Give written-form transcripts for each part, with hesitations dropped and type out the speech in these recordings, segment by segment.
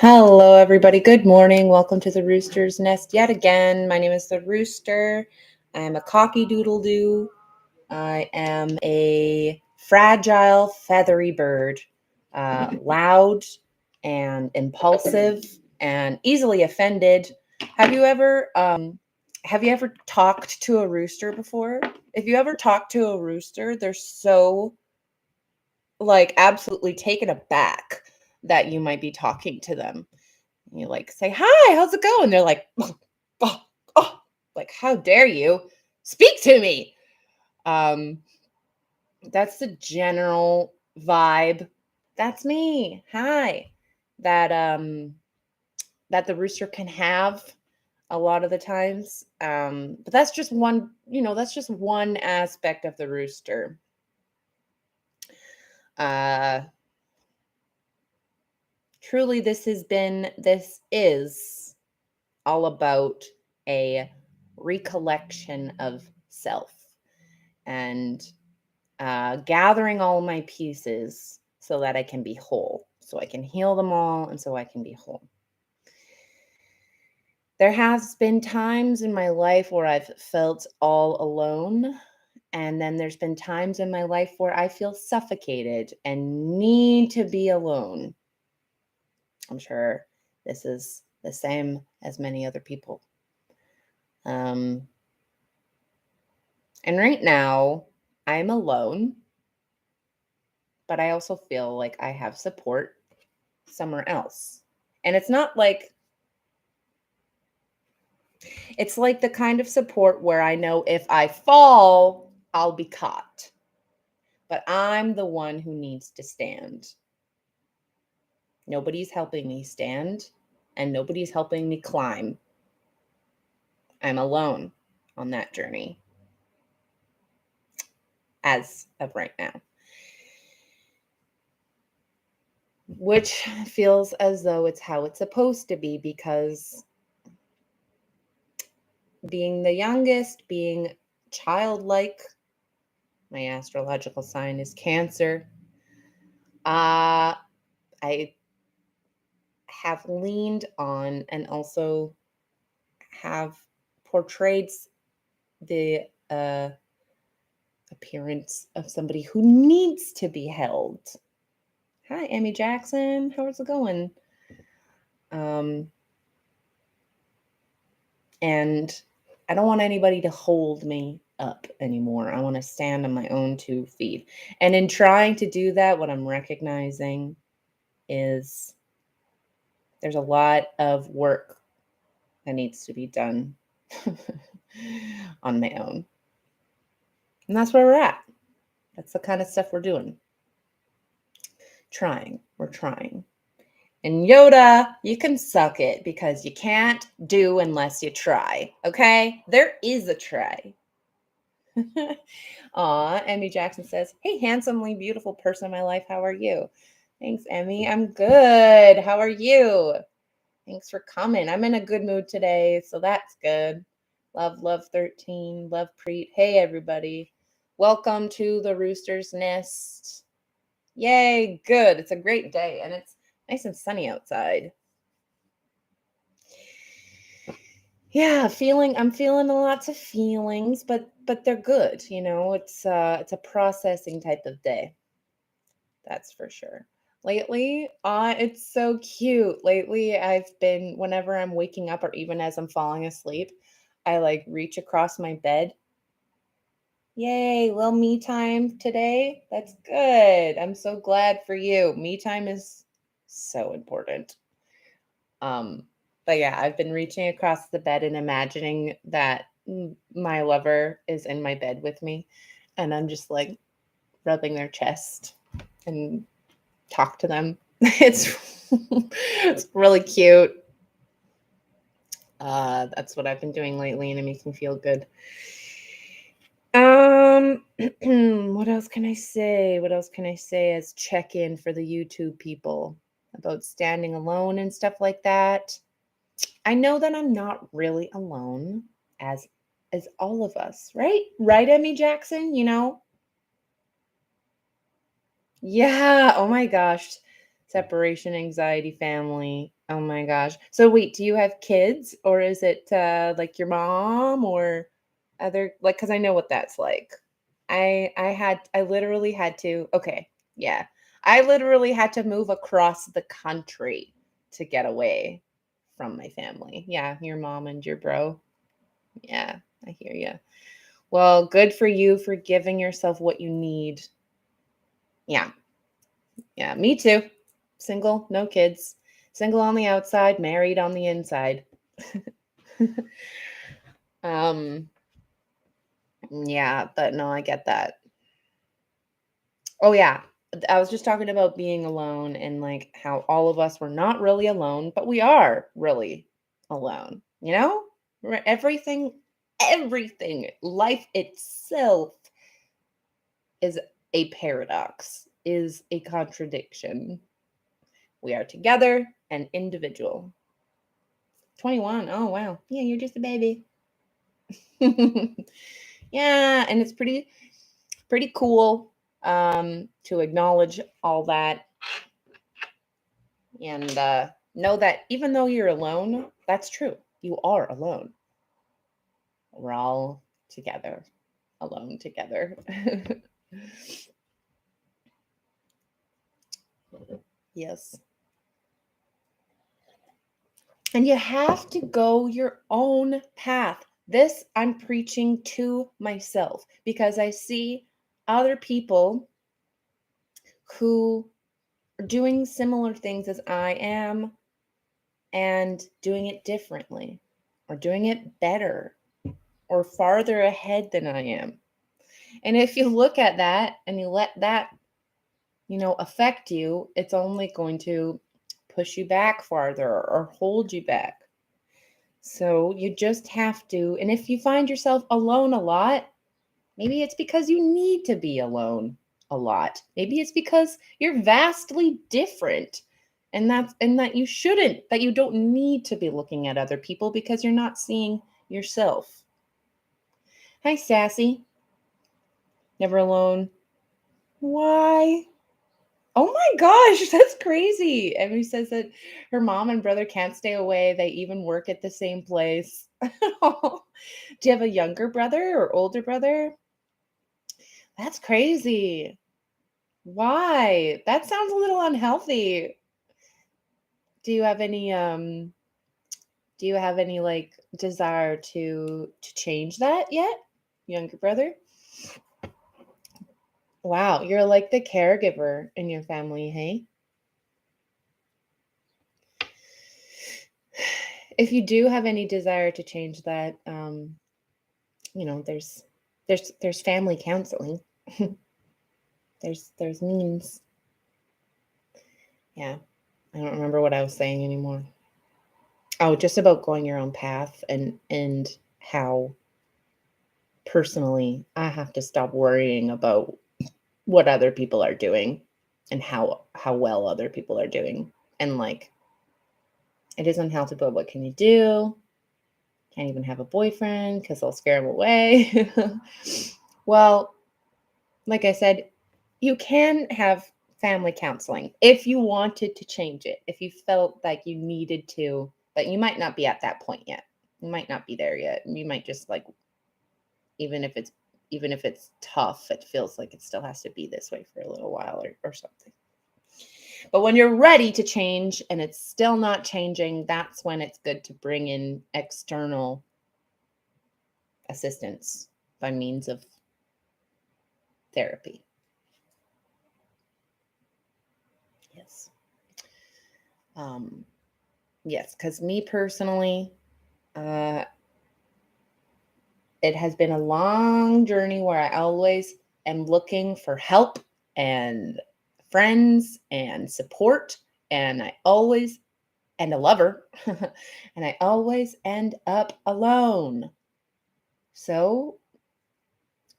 Hello, everybody. Good morning. Welcome to the Rooster's Nest yet again. My name is the Rooster. I am a cocky doodle doo. I am a fragile, feathery bird, loud and impulsive and easily offended. Have you ever talked to a rooster before? If you ever talk to a rooster, they're so absolutely taken aback that you might be talking to them. You say, "Hi, how's it going?" They're like, "Oh, oh," like, "How dare you speak to me?" Um, that's the general vibe. That's me. Hi. That that the rooster can have a lot of the times. But that's just one aspect of the rooster. Uh Truly this is all about a recollection of self and gathering all my pieces so that I can be whole, so I can heal them all, and so I can be whole. There has been times in my life where I've felt all alone, and then there's been times in my life where I feel suffocated and need to be alone. I'm sure this is the same as many other people. And right now, I'm alone, but I also feel like I have support somewhere else. And it's like the kind of support where I know if I fall, I'll be caught. But I'm the one who needs to stand. Nobody's helping me stand, and nobody's helping me climb. I'm alone on that journey as of right now. Which feels as though it's how it's supposed to be, because being the youngest, being childlike, my astrological sign is Cancer. I have leaned on and also have portrayed the appearance of somebody who needs to be held. Hi, Emmy Jackson. How's it going? And I don't want anybody to hold me up anymore. I want to stand on my own 2 feet. And in trying to do that, what I'm recognizing is there's a lot of work that needs to be done on my own. And that's where we're at. That's the kind of stuff we're doing. We're trying. And Yoda, you can suck it, because you can't do unless you try. Okay? There is a try. Aw, Emmy Jackson says, "Hey, handsomely beautiful person in my life, how are you?" Thanks, Emmy. I'm good. How are you? Thanks for coming. I'm in a good mood today, so that's good. Love 13. Love Preet. Hey, everybody. Welcome to the Rooster's Nest. Yay, good. It's a great day, and it's nice and sunny outside. Yeah, I'm feeling lots of feelings, but they're good, It's a processing type of day. That's for sure. Lately, it's so cute. Lately, I've been, whenever I'm waking up or even as I'm falling asleep, I reach across my bed. Yay, little me time today. That's good. I'm so glad for you. Me time is so important. But yeah, I've been reaching across the bed and imagining that my lover is in my bed with me, and I'm just rubbing their chest and talk to them. It's really cute. That's what I've been doing lately, and it makes me feel good. What else can I say? What else can I say as check-in for the YouTube people about standing alone and stuff like that? I know that I'm not really alone, as all of us, right? Right, Emmy Jackson, Yeah, oh my gosh. Separation anxiety family. Oh my gosh. So wait, do you have kids or is it like your mom or other like cuz I know what that's like. I literally had to okay, yeah. I literally had to move across the country to get away from my family. Yeah, your mom and your bro. Yeah, I hear you. Well, good for you for giving yourself what you need. Yeah. Yeah, me too. Single, no kids. Single on the outside, married on the inside. um, yeah, but no, I get that. Oh yeah. I was just talking about being alone and like how all of us were not really alone, but we are really alone. You know? Everything, life itself is a paradox, is a contradiction. We are together and individual. 21. Oh, wow. Yeah, you're just a baby. Yeah, and it's pretty cool to acknowledge all that and know that even though you're alone, that's true. You are alone. We're all together, alone together. Yes. And you have to go your own path. This I'm preaching to myself because I see other people who are doing similar things as I am and doing it differently or doing it better or farther ahead than I am. And if you look at that and you let that, affect you, it's only going to push you back farther or hold you back. So you just have to, and if you find yourself alone a lot, maybe it's because you need to be alone a lot. Maybe it's because you're vastly different. And that you shouldn't, that you don't need to be looking at other people because you're not seeing yourself. Hi, Sassy. Never alone. Why? Oh my gosh, that's crazy. Emmy says that her mom and brother can't stay away. They even work at the same place. Do you have a younger brother or older brother? That's crazy. Why? That sounds a little unhealthy. Do you have any like desire to change that yet? Younger brother? Wow, you're like the caregiver in your family, hey? If you do have any desire to change that, there's family counseling. there's means. Yeah, I don't remember what I was saying anymore. Oh, just about going your own path and how personally I have to stop worrying about what other people are doing and how well other people are doing. And like it is unhealthy, but what can you do? Can't even have a boyfriend because I'll scare him away. Well, like I said, you can have family counseling if you wanted to change it, if you felt like you needed to, but you might not be at that point yet. You might not be there yet. You might just like, even if it's tough, it feels like it still has to be this way for a little while or something. But when you're ready to change and it's still not changing, that's when it's good to bring in external assistance by means of therapy. Yes. Yes, because me personally, uh, it has been a long journey where I always am looking for help and friends and support, and and a lover, and I always end up alone. So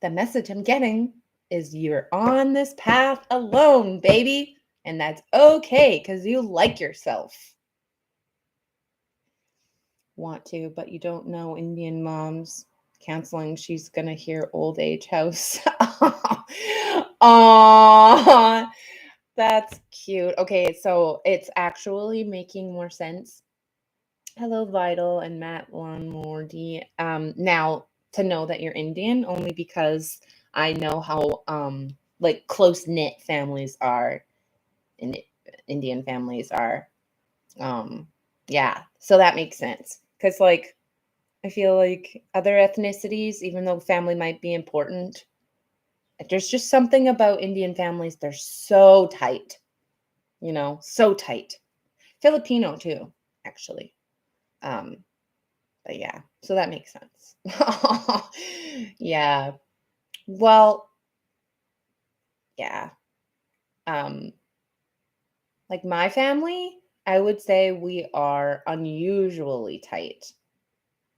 the message I'm getting is you're on this path alone, baby, and that's okay because you like yourself. Want to, but you don't know Indian moms counseling. She's gonna hear old age house. Aww. That's cute. Okay, so it's actually making more sense. Hello, Vital and Matt Lonmordy. Now to know that you're Indian only because I know how like close knit families are in Indian families are. Um, yeah, so that makes sense because like I feel like other ethnicities, even though family might be important, there's just something about Indian families. They're so tight, so tight. Filipino too, actually. Um, but yeah, so that makes sense. Yeah. Well, yeah. Um, like my family, I would say we are unusually tight.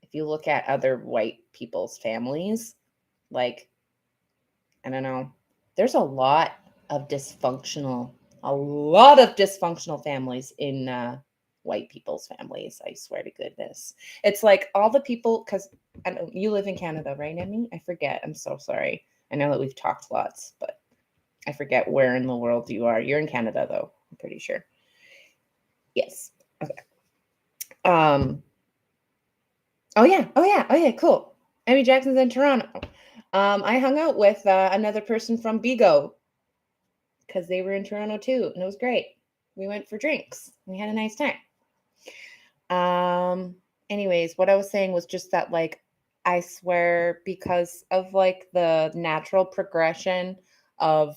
If you look at other white people's families, like, I don't know, there's a lot of dysfunctional families in white people's families. I swear to goodness. It's like all the people, because I know you live in Canada, right, Emmy? I forget. I'm so sorry. I know that we've talked lots, but I forget where in the world you are. You're in Canada, though. I'm pretty sure. Yes. Okay. Um. Oh yeah. Oh yeah. Oh yeah. Cool. Emmy Jackson's in Toronto. I hung out with another person from Bigo because they were in Toronto too, and it was great. We went for drinks. We had a nice time. Anyways, what I was saying was just that, like, I swear, because of like the natural progression of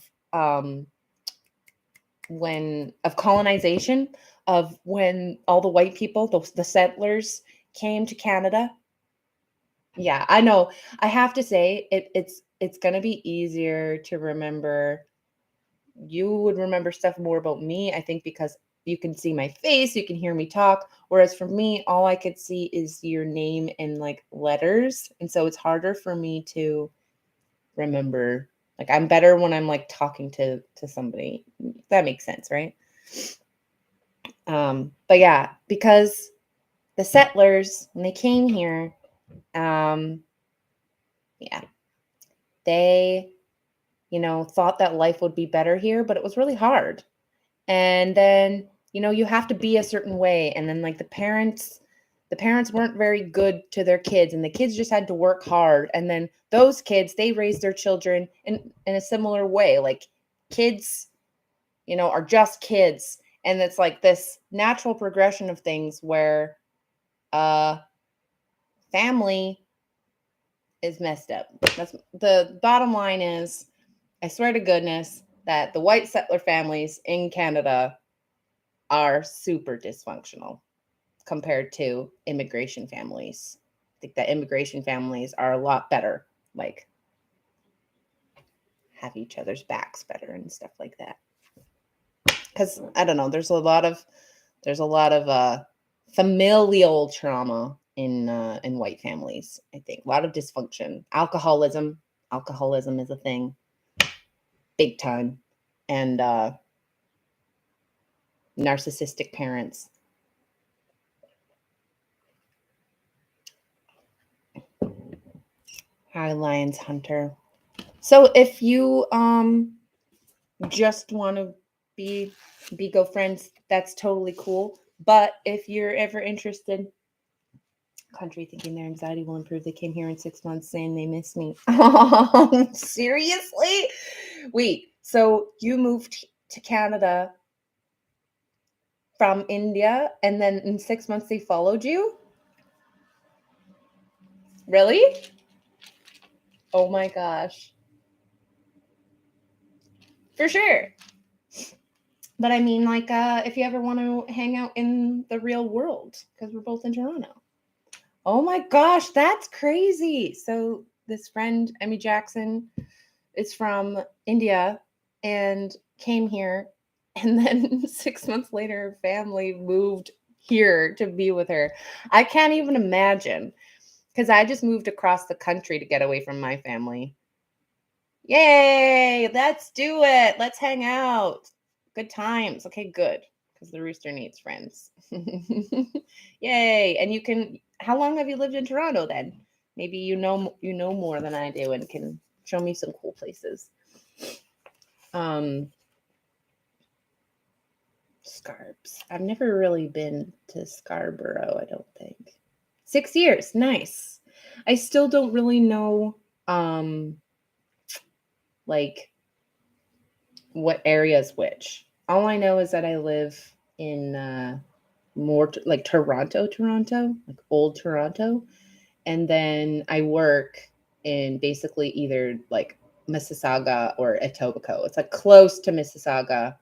colonization, of when all the white people, the settlers, came to Canada. Yeah, I know. I have to say it's gonna be easier to remember. You would remember stuff more about me, I think, because you can see my face, you can hear me talk. Whereas for me, all I could see is your name and like letters. And so it's harder for me to remember. Like I'm better when I'm like talking to somebody. That makes sense, right? But yeah, because the settlers, when they came here, um, yeah, they, thought that life would be better here, but it was really hard. And then you have to be a certain way, and then like the parents weren't very good to their kids, and the kids just had to work hard, and then those kids, they raised their children in a similar way. Like kids are just kids, and it's like this natural progression of things where uh family is messed up. That's the bottom line. Is I swear to goodness that the white settler families in Canada are super dysfunctional compared to immigration families. I think that immigration families are a lot better, like have each other's backs better and stuff like that. Because I don't know, there's a lot of familial trauma in white families. I think a lot of dysfunction, alcoholism is a thing, big time, and narcissistic parents. Hi, Lions Hunter. So if you just want to be go friends, that's totally cool. But if you're ever interested, country thinking their anxiety will improve. They came here in 6 months saying they miss me. Seriously? Wait, so you moved to Canada from India and then in 6 months they followed you? Really? Oh my gosh. For sure. But I mean, like, if you ever want to hang out in the real world, because we're both in Toronto. Oh my gosh, that's crazy. So this friend, Emmy Jackson, is from India and came here. And then 6 months later, her family moved here to be with her. I can't even imagine, because I just moved across the country to get away from my family. Yay, let's do it. Let's hang out. Good times. Okay, good. Because the rooster needs friends. Yay. And how long have you lived in Toronto then? Maybe you know more than I do and can show me some cool places. Um Scarbs. I've never really been to Scarborough, I don't think. 6 years. Nice. I still don't really know like what area's which. All I know is that I live in more like Toronto, like old Toronto, and then I work in basically either like Mississauga or Etobicoke. It's like close to Mississauga,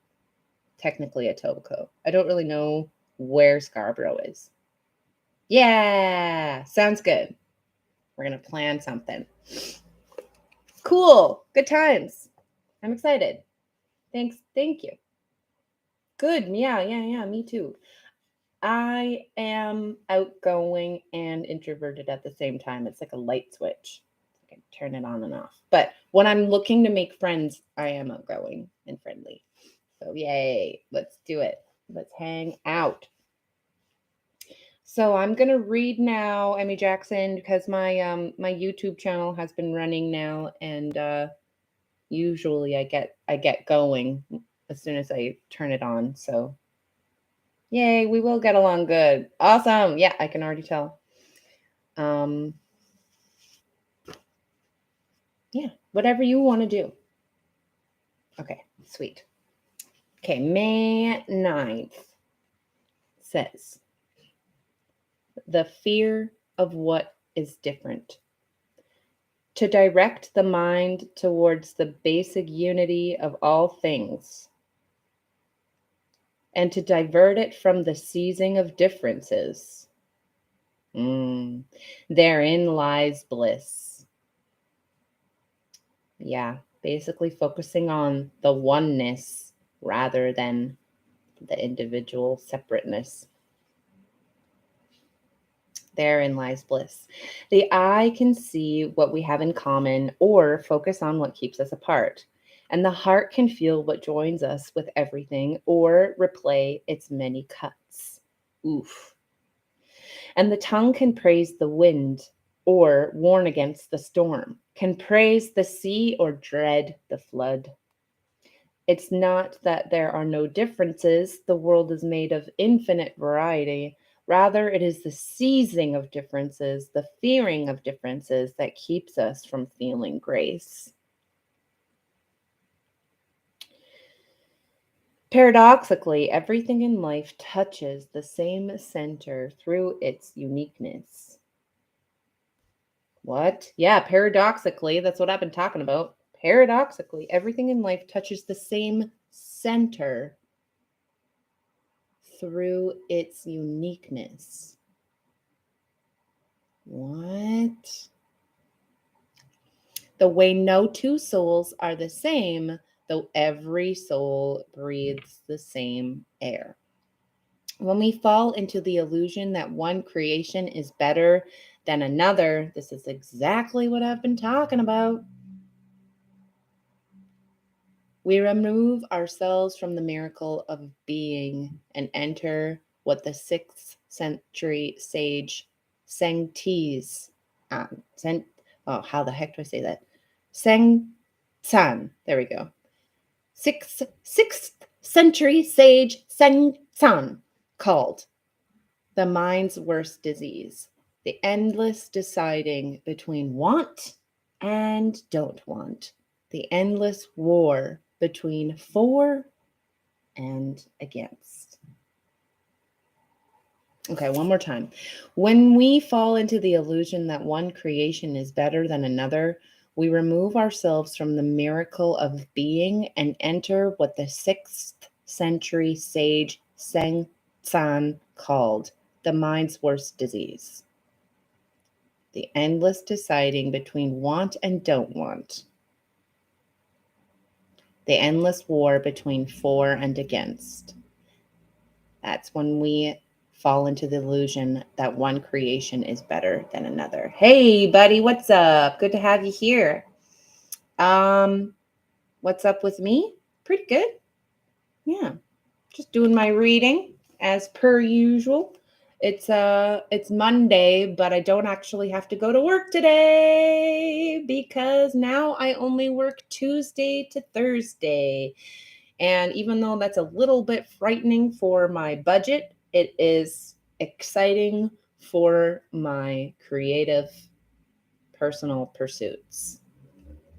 technically Etobicoke. I don't really know where Scarborough is. Yeah, sounds good. We're gonna plan something. Cool. Good times. I'm excited. Thanks. Thank you. Good. Yeah. Me too. I am outgoing and introverted at the same time. It's like a light switch. I can turn it on and off. But when I'm looking to make friends, I am outgoing and friendly. So yay, let's do it. Let's hang out. So I'm gonna read now, Emmy Jackson, because my YouTube channel has been running now, and usually I get going as soon as I turn it on. So yay, we will get along good. Awesome. Yeah, I can already tell. Yeah, whatever you want to do. Okay, sweet. Okay, May 9th says, the fear of what is different. To direct the mind towards the basic unity of all things, and to divert it from the seizing of differences. Therein lies bliss. Yeah, basically focusing on the oneness rather than the individual separateness. Therein lies bliss. The eye can see what we have in common or focus on what keeps us apart. And the heart can feel what joins us with everything or replay its many cuts. Oof. And the tongue can praise the wind or warn against the storm, can praise the sea or dread the flood. It's not that there are no differences. The world is made of infinite variety. Rather, it is the seizing of differences, the fearing of differences that keeps us from feeling grace. Paradoxically, everything in life touches the same center through its uniqueness. What? Yeah, paradoxically, that's what I've been talking about. Paradoxically, everything in life touches the same center through its uniqueness. What? The way no two souls are the same, though every soul breathes the same air. When we fall into the illusion that one creation is better than another, this is exactly what I've been talking about. We remove ourselves from the miracle of being and enter what the 6th century sage Sengti's how the heck do I say that? Seng San. There we go. Sixth century sage Seng San called the mind's worst disease, the endless deciding between want and don't want, the endless war between for and against. Okay, one more time. When we fall into the illusion that one creation is better than another, we remove ourselves from the miracle of being and enter what the 6th century sage Seng San called the mind's worst disease, the endless deciding between want and don't want, the endless war between for and against. That's when we fall into the illusion that one creation is better than another. Hey, buddy, what's up? Good to have you here. What's up with me? Pretty good. Yeah, just doing my reading as per usual. It's Monday, but I don't actually have to go to work today because now I only work Tuesday to Thursday. And even though that's a little bit frightening for my budget, it is exciting for my creative personal pursuits.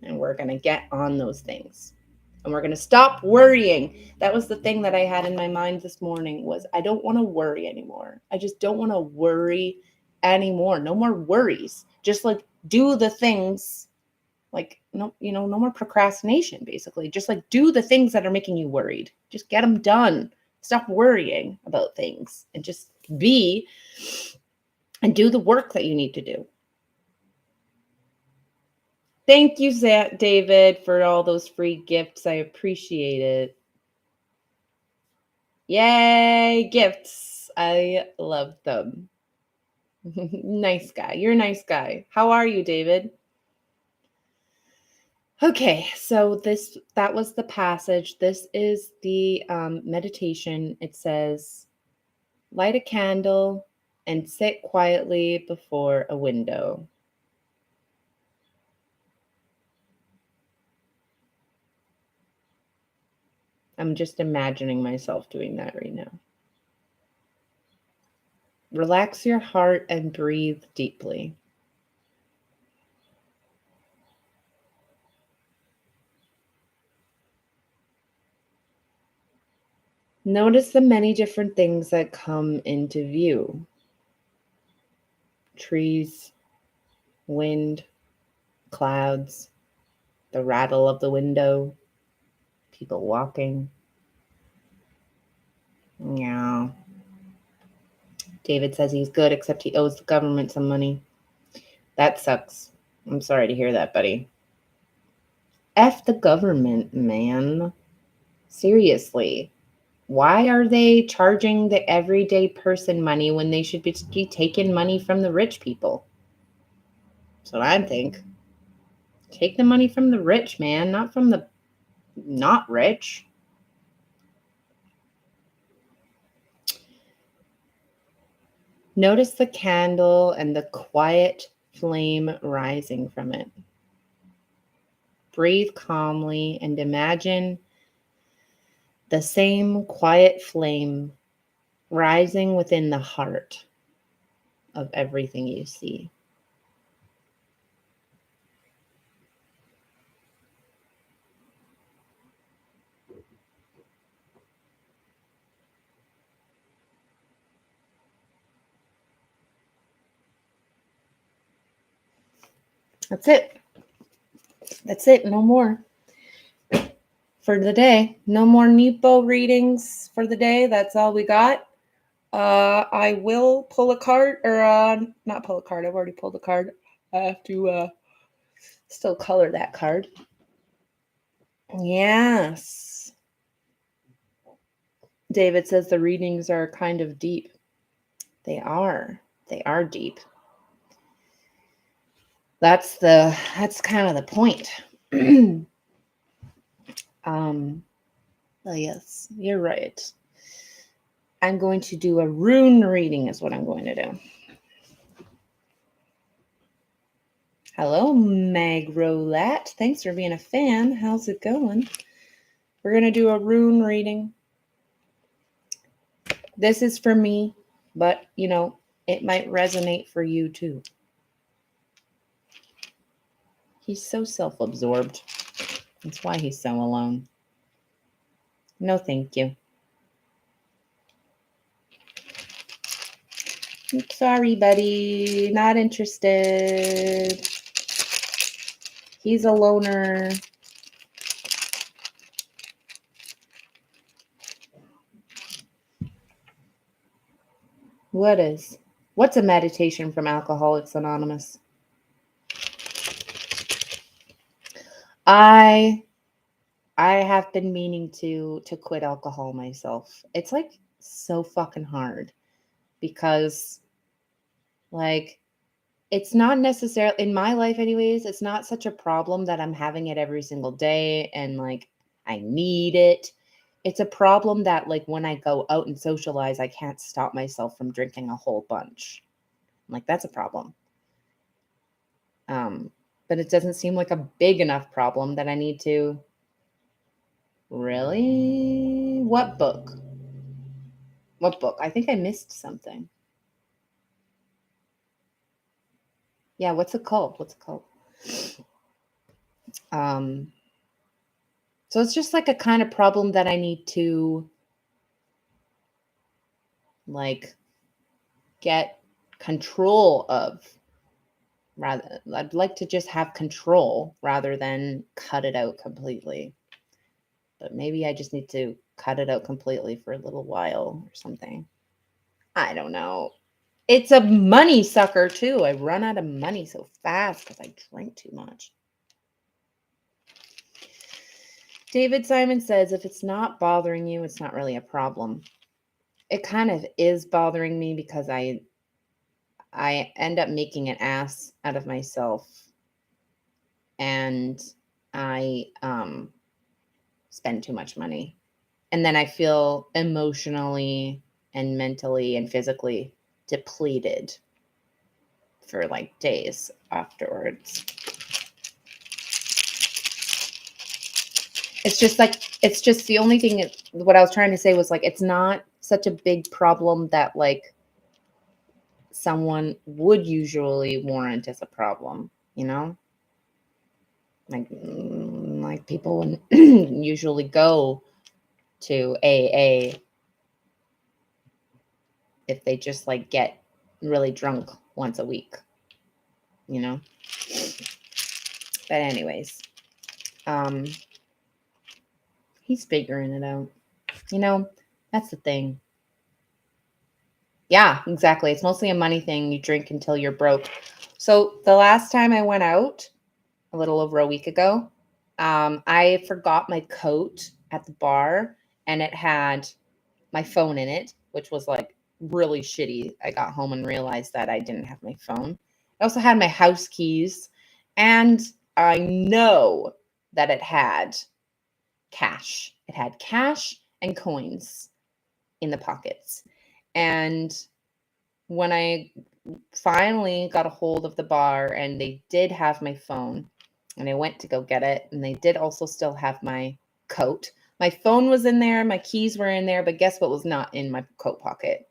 And we're going to get on those things. And we're going to stop worrying. That was the thing that I had in my mind this morning was I don't want to worry anymore. I just don't want to worry anymore. No more worries. Just like do the things like no, no more procrastination basically. Just like do the things that are making you worried. Just get them done. Stop worrying about things and just be and do the work that you need to do. Thank you, David, for all those free gifts. I appreciate it. Yay, gifts. I love them. Nice guy. You're a nice guy. How are you, David? Okay, so that was the passage. This is the meditation. It says, light a candle and sit quietly before a window. I'm just imagining myself doing that right now. Relax your heart and breathe deeply. Notice the many different things that come into view. Trees, wind, clouds, the rattle of the window, people walking. Yeah. David says he's good, except he owes the government some money. That sucks. I'm sorry to hear that, buddy. F the government, man. Seriously. Why are they charging the everyday person money when they should be taking money from the rich people? That's what I think. Take the money from the rich, man, not from the not rich. Notice the candle and the quiet flame rising from it. Breathe calmly and imagine the same quiet flame rising within the heart of everything you see. That's it. That's it. No more for the day. No more Nepo readings for the day. That's all we got. I will pull a card, or not pull a card. I've already pulled a card. I have to still color that card. Yes. David says the readings are kind of deep. They are. They are deep. That's kind of the point. Yes, you're right. I'm going to do a rune reading is what I'm going to do. Hello, Meg Roulette. Thanks for being a fan. How's it going? We're going to do a rune reading. This is for me, but, it might resonate for you too. He's so self-absorbed. That's why he's so alone. No, thank you. Sorry, buddy. Not interested. He's a loner. What's a meditation from Alcoholics Anonymous? I have been meaning to quit alcohol myself. It's like so fucking hard because like it's not necessarily in my life anyways, it's not such a problem that I'm having it every single day and like I need it. It's a problem that like when I go out and socialize, I can't stop myself from drinking a whole bunch. Like that's a problem. But it doesn't seem like a big enough problem that I need to Really? What book? What book? I think I missed something. Yeah, what's it called? What's it called? Um, so it's just like a kind of problem that I need to like get control of. Rather, I'd like to just have control rather than cut it out completely. But maybe I just need to cut it out completely for a little while or something. I don't know. It's a money sucker too. I run out of money so fast because I drink too much. David Simon says, if it's not bothering you, it's not really a problem. It kind of is bothering me because I end up making an ass out of myself, and I spend too much money. And then I feel emotionally and mentally and physically depleted for like days afterwards. It's just the only thing, what I was trying to say was like, it's not such a big problem that like someone would usually warrant as a problem, you know? Like people would usually go to AA if they just like get really drunk once a week, you know? But anyways, he's figuring it out. You know, that's the thing. Yeah, exactly. It's mostly a money thing. You drink until you're broke. So the last time I went out, a little over a week ago, I forgot my coat at the bar, and it had my phone in it, which was like really shitty. I got home and realized that I didn't have my phone. I also had my house keys, and I know that it had cash. It had cash and coins in the pockets. And when I finally got a hold of the bar and they did have my phone, and I went to go get it, and they did also still have my coat. My phone was in there, my keys were in there, but guess what was not in my coat pocket?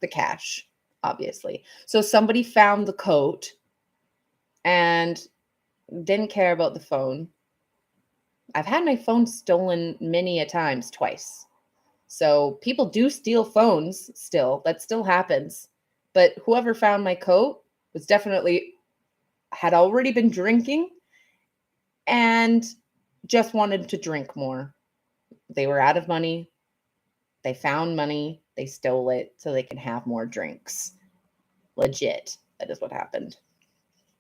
The cash, obviously. So somebody found the coat and didn't care about the phone. I've had my phone stolen many a times, twice. So people do steal phones still. That still happens. But whoever found my coat was definitely had already been drinking and just wanted to drink more. They were out of money. They found money. They stole it so they can have more drinks. Legit. That is what happened.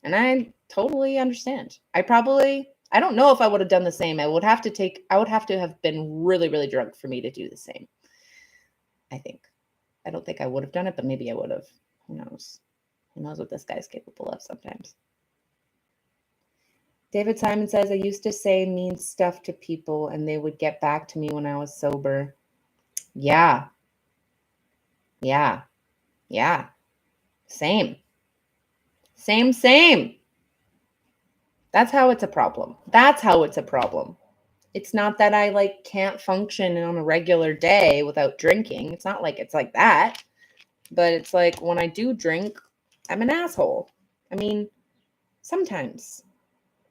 And I totally understand. I don't know if I would have done the same. I would have to have been really, really drunk for me to do the same. I think. I don't think I would have done it, but maybe I would have. Who knows? Who knows what this guy's capable of sometimes. David Simon says, I used to say mean stuff to people and they would get back to me when I was sober. Yeah. Yeah. Yeah. Same. Same. That's how it's a problem. That's how it's a problem. It's not that I like can't function on a regular day without drinking. It's not like it's like that. But it's like when I do drink, I'm an asshole. I mean, sometimes.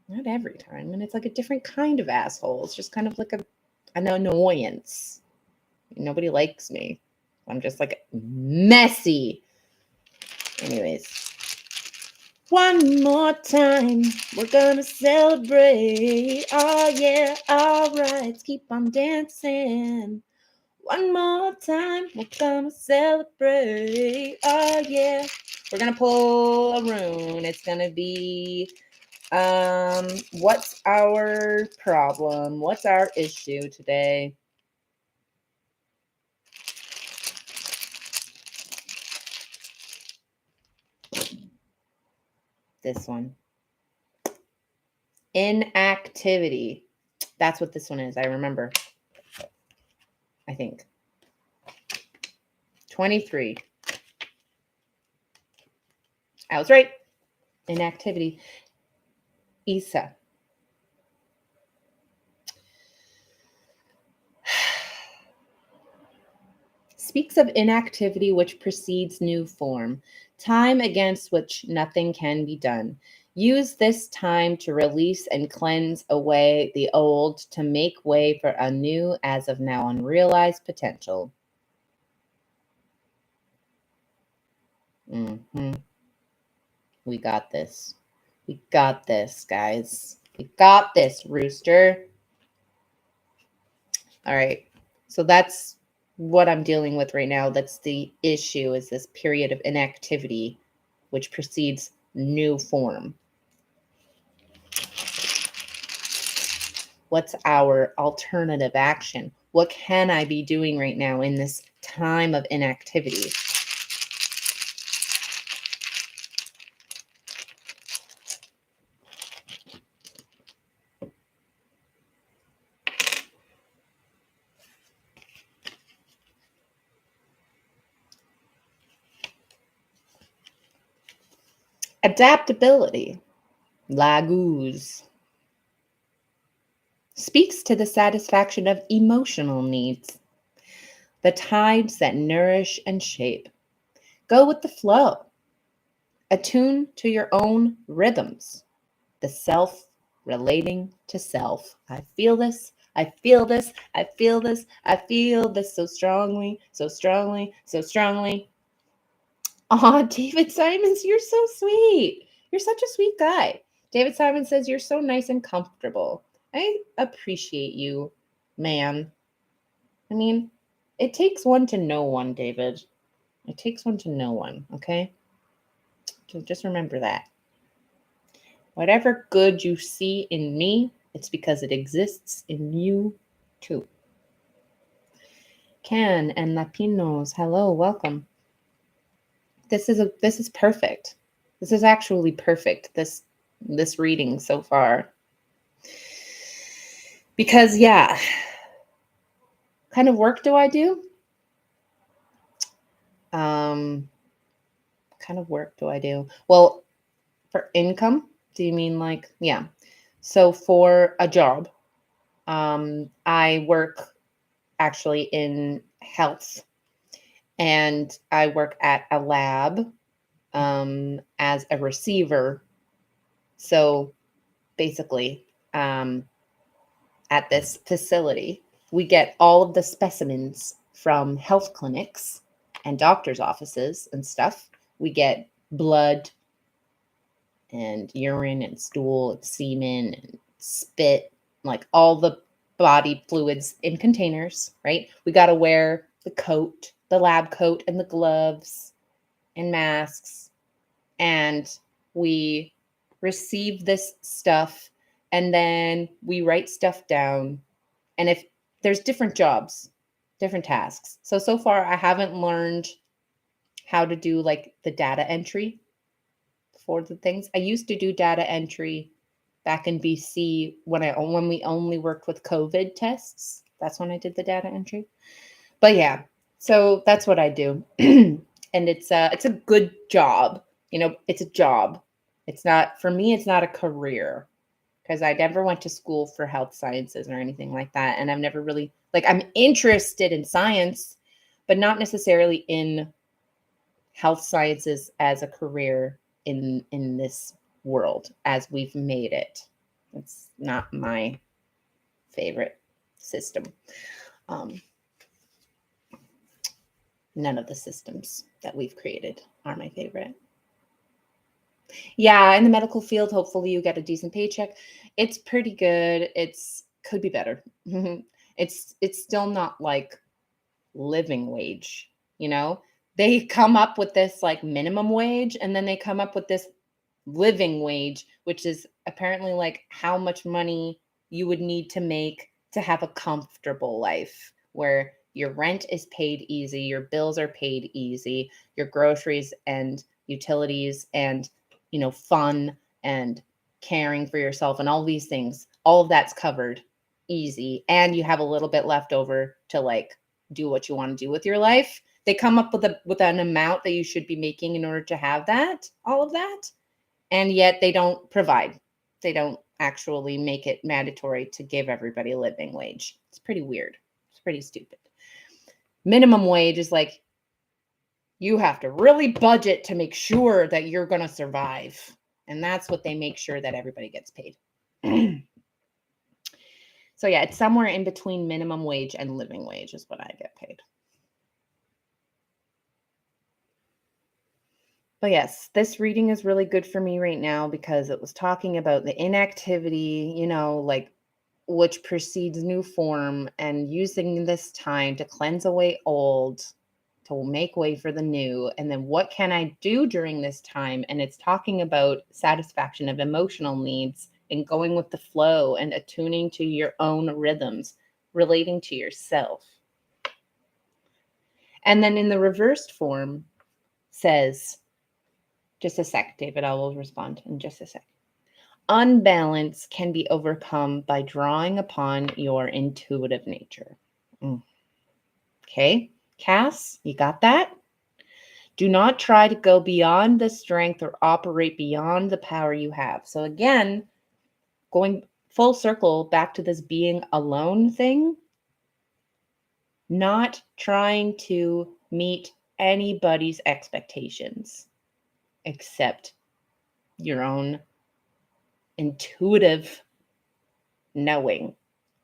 Not every time. And it's like a different kind of asshole. It's just kind of like an annoyance. Nobody likes me. I'm just like messy. Anyways. One more time. We're gonna celebrate. Oh yeah. All right. Let's keep on dancing. One more time. We're gonna celebrate. Oh yeah. We're gonna pull a rune. It's gonna be what's our problem? What's our issue today? This one. Inactivity. That's what this one is. I remember. I think. 23. I was right. Inactivity. Isa. speaks of inactivity which precedes new form, time against which nothing can be done. Use this time to release and cleanse away the old, to make way for a new, as of now unrealized potential. Mm-hmm. We got this. We got this, guys. We got this, Rooster. All right. So that's what I'm dealing with right now. That's the issue, is this period of inactivity, which precedes new form. What's our alternative action? What can I be doing right now in this time of inactivity? Adaptability, Laguz, speaks to the satisfaction of emotional needs, the tides that nourish and shape. Go with the flow. Attune to your own rhythms, the self relating to self. I feel this. I feel this. I feel this. I feel this so strongly, so strongly, so strongly. Aw, David Simons, you're so sweet. You're such a sweet guy. David Simon says you're so nice and comfortable. I appreciate you, man. I mean, it takes one to know one, David. It takes one to know one, okay? So just remember that. Whatever good you see in me, it's because it exists in you too. Can and Lapinos, hello, welcome. This is perfect. This is actually perfect. This reading so far. Because yeah, kind of work do I do? Kind of work do I do? Well, for income, do you mean like, yeah. So for a job, I work actually in health, and I work at a lab as a receiver. So basically, at this facility, we get all of the specimens from health clinics and doctors' offices and stuff. We get blood and urine and stool and semen and spit, like all the body fluids in containers, right? We got to wear the coat, the lab coat, and the gloves and masks. And we receive this stuff, and then we write stuff down. And if there's different jobs, different tasks. So far, I haven't learned how to do like the data entry for the things. I used to do data entry back in BC when we only worked with COVID tests. That's when I did the data entry. But yeah, so that's what I do. And it's a good job. You know, it's a job. It's not, for me, it's not a career, because I never went to school for health sciences or anything like that. And I've never really, like, I'm interested in science, but not necessarily in health sciences as a career in this world as we've made it. It's not my favorite system. None of the systems that we've created are my favorite. Yeah, in the medical field, hopefully you get a decent paycheck. It's pretty good. It's could be better. It's still not like living wage, you know? They come up with this like minimum wage, and then they come up with this living wage, which is apparently like how much money you would need to make to have a comfortable life, where your rent is paid easy, your bills are paid easy, your groceries and utilities and, you know, fun and caring for yourself and all these things, all of that's covered easy, and you have a little bit left over to like do what you want to do with your life. They come up with an amount that you should be making in order to have that, all of that, and yet they don't provide. They don't actually make it mandatory to give everybody a living wage. It's pretty weird. It's pretty stupid. Minimum wage is like, you have to really budget to make sure that you're going to survive. And that's what they make sure that everybody gets paid. So yeah, it's somewhere in between minimum wage and living wage is what I get paid. But yes, this reading is really good for me right now because it was talking about the inactivity, like which precedes new form, and using this time to cleanse away old, to make way for the new. And then what can I do during this time? And it's talking about satisfaction of emotional needs and going with the flow and attuning to your own rhythms, relating to yourself. And then in the reversed form says, just a sec, David, I will respond in just a sec. Unbalance can be overcome by drawing upon your intuitive nature. Okay, Cass, you got that? Do not try to go beyond the strength or operate beyond the power you have. So again, going full circle back to this being alone thing, not trying to meet anybody's expectations except your own intuitive knowing,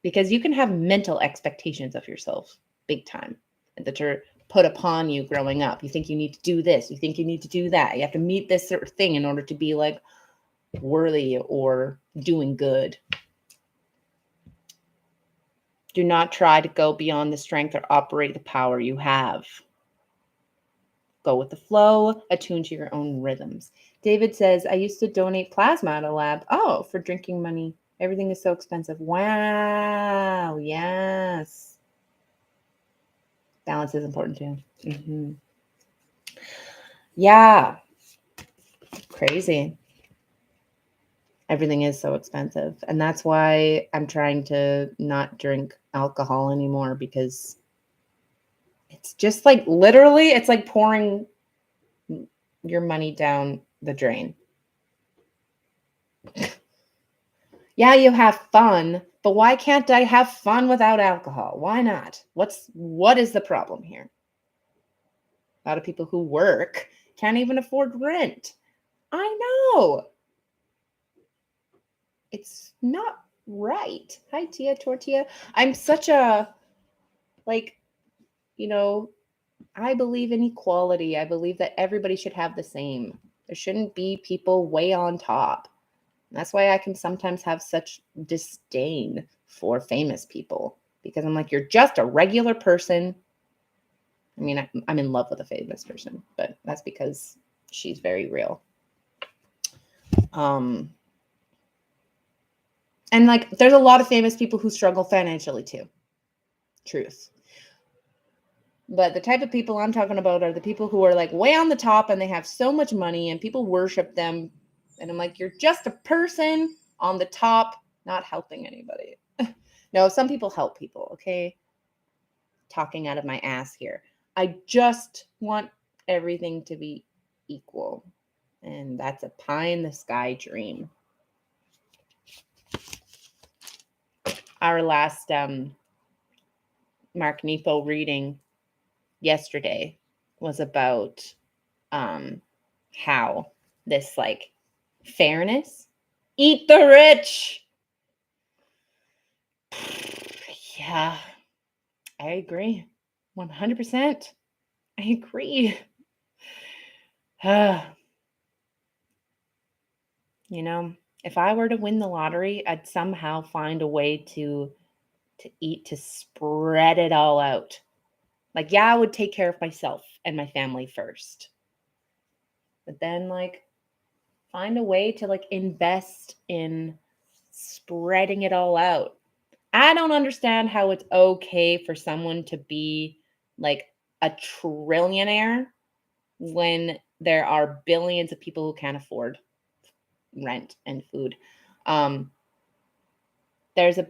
because you can have mental expectations of yourself big time that are put upon you growing up. You think you need to do this, you think you need to do that, you have to meet this sort of thing in order to be like worthy or doing good. Do not try to go beyond the strength or operate the power you have. Go with the flow, attune to your own rhythms. David says, I used to donate plasma at a lab. Oh, for drinking money. Everything is so expensive. Wow. Yes. Balance is important too. Mm-hmm. Yeah. Crazy. Everything is so expensive. And that's why I'm trying to not drink alcohol anymore, because it's just like literally, it's like pouring your money down the drain. Yeah, you have fun, but why can't I have fun without alcohol? Why not? What is the problem here? A lot of people who work can't even afford rent. I know. It's not right. Hi, Tia Tortilla. I'm such a, like, I believe in equality. I believe that everybody should have the same. There shouldn't be people way on top. That's why I can sometimes have such disdain for famous people, because I'm like, you're just a regular person. I mean, I'm in love with a famous person, but that's because she's very real. And like, there's a lot of famous people who struggle financially too. Truth. But the type of people I'm talking about are the people who are like way on the top and they have so much money and people worship them. And I'm like, you're just a person on the top, not helping anybody. No, some people help people, okay? Talking out of my ass here. I just want everything to be equal. And that's a pie in the sky dream. Our last Mark Nepo reading yesterday was about how this like fairness, eat the rich. Yeah, I agree. 100%. I agree. If I were to win the lottery, I'd somehow find a way to eat, to spread it all out. Like, yeah, I would take care of myself and my family first. But then like find a way to like invest in spreading it all out. I don't understand how it's okay for someone to be like a trillionaire when there are billions of people who can't afford rent and food. There's a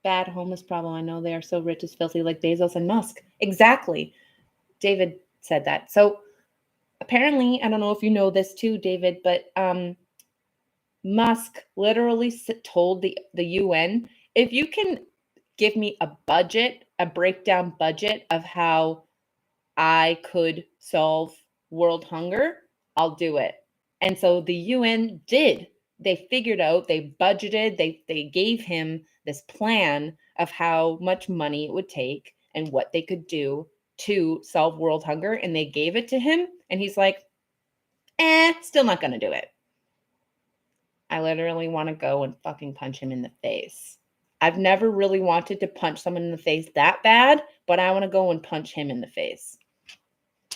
bad homeless problem. I know they are so rich it's filthy, like Bezos and Musk. Exactly. David said that. So apparently, I don't know if you know this too, David, but Musk literally told the UN, if you can give me a budget, a breakdown budget of how I could solve world hunger, I'll do it. And so the UN did. They figured out, they budgeted, they gave him this plan of how much money it would take and what they could do to solve world hunger. And they gave it to him. And he's like, still not going to do it. I literally want to go and fucking punch him in the face. I've never really wanted to punch someone in the face that bad, but I want to go and punch him in the face.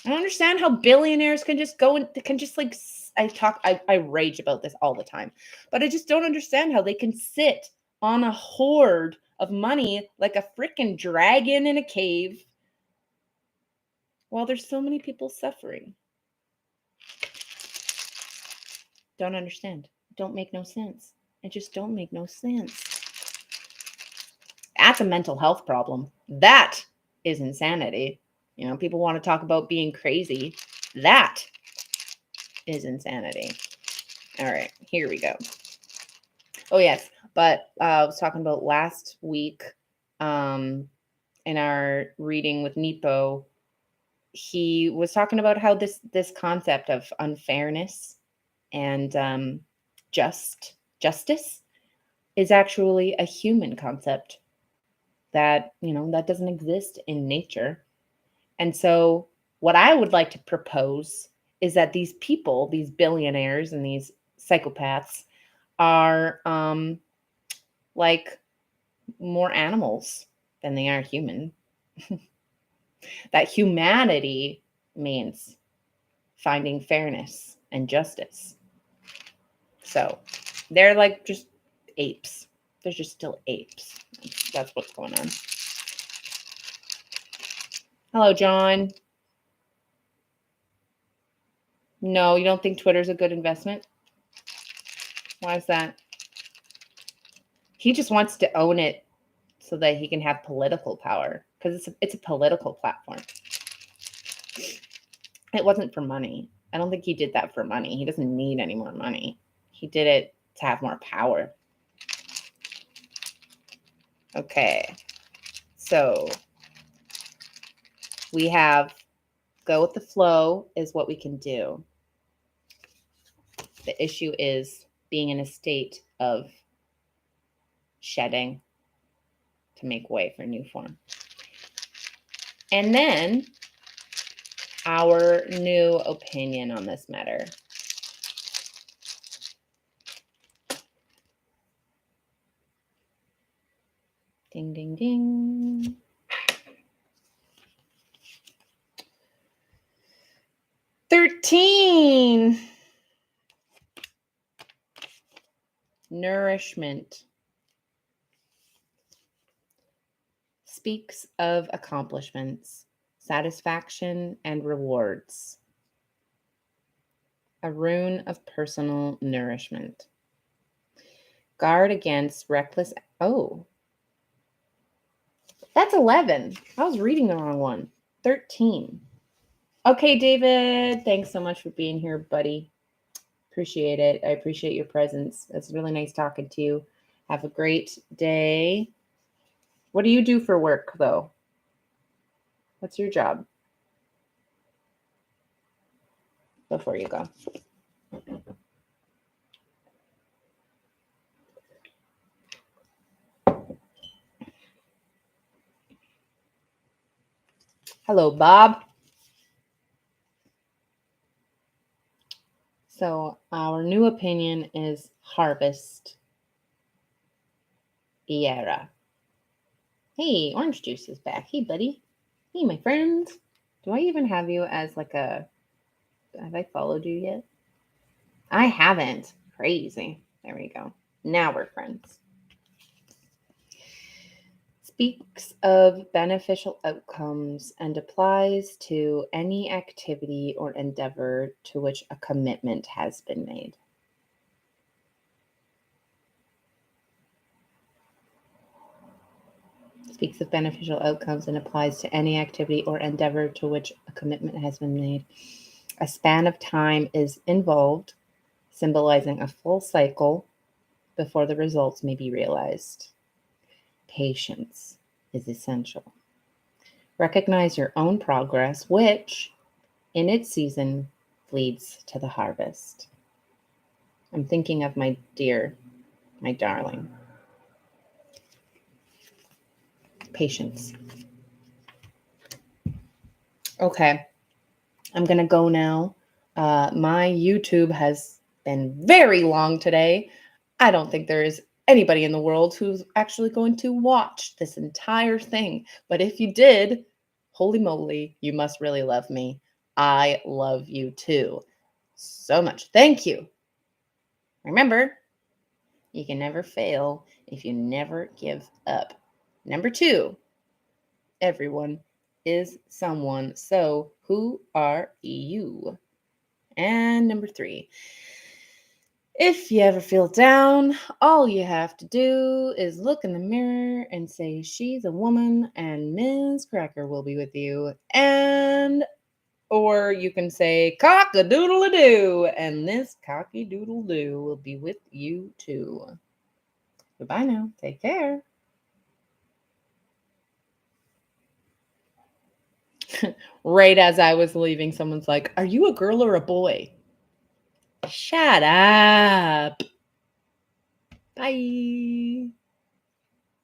I don't understand how billionaires can just go and can just like, I rage about this all the time, but I just don't understand how they can sit on a hoard of money like a freaking dragon in a cave while there's so many people suffering. Don't understand. Don't make no sense. It just don't make no sense. That's a mental health problem. That is insanity. You know, people want to talk about being crazy. That is insanity. All right, here we go. Oh, yes. But I was talking about last week in our reading with Nepo. He was talking about how this concept of unfairness and justice is actually a human concept that, that doesn't exist in nature. And so what I would like to propose is that these people, these billionaires and these psychopaths are like more animals than they are human. That humanity means finding fairness and justice. So they're like just apes. They're just still apes. That's what's going on. Hello, John. No, you don't think Twitter's a good investment? Why is that? He just wants to own it so that he can have political power, because it's a political platform. It wasn't for money. I don't think he did that for money. He doesn't need any more money. He did it to have more power. Okay. So we have go with the flow is what we can do. The issue is being in a state of shedding to make way for new form. And then our new opinion on this matter. Ding, ding, ding. $13. Nourishment. Speaks of accomplishments, satisfaction, and rewards. A rune of personal nourishment. Guard against reckless. Oh, that's 11. I was reading the wrong one. 13. Okay, David. Thanks so much for being here, buddy. Appreciate it. I appreciate your presence. It's really nice talking to you. Have a great day. What do you do for work, though? What's your job? Before you go. Hello, Bob. So our new opinion is harvest era. Hey, orange juice is back. Hey, buddy. Hey, my friends. Do I even have you as like have I followed you yet? I haven't. Crazy. There we go. Now we're friends. Speaks of beneficial outcomes and applies to any activity or endeavor to which a commitment has been made. Speaks of beneficial outcomes and applies to any activity or endeavor to which a commitment has been made. A span of time is involved, symbolizing a full cycle before the results may be realized. Patience is essential. Recognize your own progress, which in its season leads to the harvest. I'm thinking of my dear, my darling. Patience. Okay, I'm going to go now. My YouTube has been very long today. I don't think there is anybody in the world who's actually going to watch this entire thing. But if you did, holy moly, you must really love me. I love you too. So much. Thank you. Remember, you can never fail if you never give up. Number 2, everyone is someone. So who are you? And number 3, if you ever feel down, all you have to do is look in the mirror and say, she's a woman and Ms. Cracker will be with you. Or you can say, cock-a-doodle-a-doo, and this cocky-doodle-doo will be with you too. Goodbye now. Take care. Right as I was leaving, someone's like, are you a girl or a boy? Shut up. Bye.